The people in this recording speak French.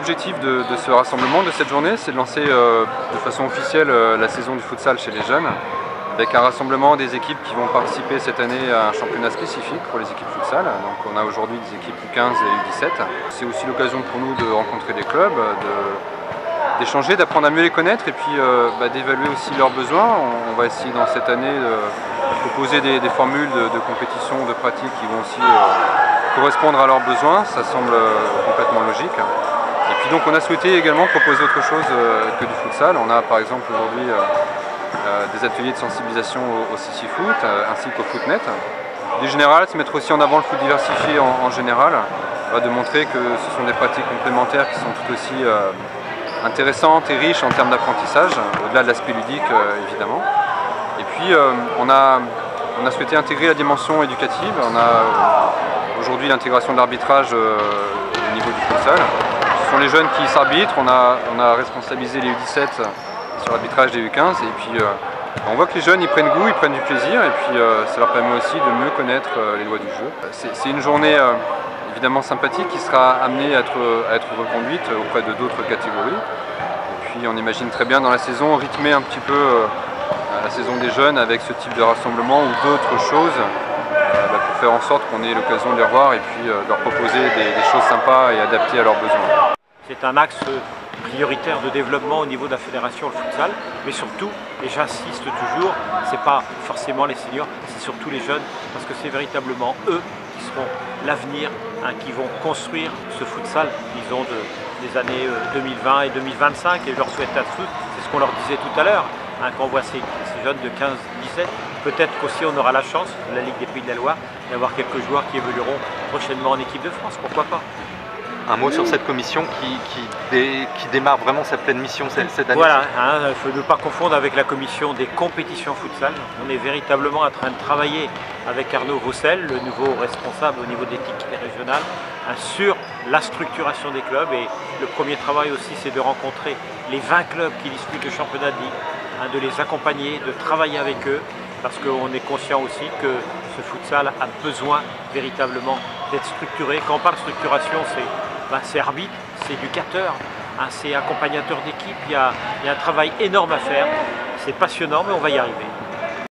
l'objectif de ce rassemblement, de cette journée, c'est de lancer de façon officielle la saison du futsal chez les jeunes, avec un rassemblement des équipes qui vont participer cette année à un championnat spécifique pour les équipes futsal. Donc on a aujourd'hui des équipes U15 et U17. C'est aussi l'occasion pour nous de rencontrer des clubs, d'échanger, d'apprendre à mieux les connaître et puis d'évaluer aussi leurs besoins. On va essayer dans cette année de proposer des formules de compétition, de pratique qui vont aussi correspondre à leurs besoins. Ça semble complètement logique. Et puis donc on a souhaité également proposer autre chose que du futsal. On a par exemple aujourd'hui des ateliers de sensibilisation au CC Foot ainsi qu'au Footnet. Du général, se mettre aussi en avant le foot diversifié en général, de montrer que ce sont des pratiques complémentaires qui sont tout aussi intéressantes et riches en termes d'apprentissage, au-delà de l'aspect ludique évidemment. Et puis on a souhaité intégrer la dimension éducative. On a aujourd'hui l'intégration de l'arbitrage au niveau du futsal. Ce sont les jeunes qui s'arbitrent, on a responsabilisé les U17 sur l'arbitrage des U15 et puis on voit que les jeunes ils prennent goût, ils prennent du plaisir et puis ça leur permet aussi de mieux connaître les lois du jeu. C'est une journée évidemment sympathique qui sera amenée à être reconduite auprès de d'autres catégories. Et puis on imagine très bien dans la saison rythmer un petit peu la saison des jeunes avec ce type de rassemblement ou d'autres choses pour faire en sorte qu'on ait l'occasion de les revoir et puis leur proposer des choses sympas et adaptées à leurs besoins. C'est un axe prioritaire de développement au niveau de la fédération, le futsal, mais surtout, et j'insiste toujours, c'est pas forcément les seniors, c'est surtout les jeunes, parce que c'est véritablement eux qui seront l'avenir, qui vont construire ce futsal, disons, des années 2020 et 2025, et je leur souhaite à tous, c'est ce qu'on leur disait tout à l'heure, quand on voit ces jeunes de 15-17, peut-être qu'aussi on aura la chance, de la Ligue des Pays de la Loire, d'avoir quelques joueurs qui évolueront prochainement en équipe de France, pourquoi pas. Un mot sur cette commission qui démarre vraiment sa pleine mission cette année. Voilà, il faut ne pas confondre avec la commission des compétitions futsal. On est véritablement en train de travailler avec Arnaud Roussel, le nouveau responsable au niveau des équipes régionales, sur la structuration des clubs. Et le premier travail aussi, c'est de rencontrer les 20 clubs qui disputent le championnat de Ligue, de les accompagner, de travailler avec eux, parce qu'on est conscient aussi que ce futsal a besoin véritablement d'être structuré. Quand on parle de structuration, c'est arbitre, c'est éducateur, c'est accompagnateur d'équipe, il y a un travail énorme à faire. C'est passionnant, mais on va y arriver.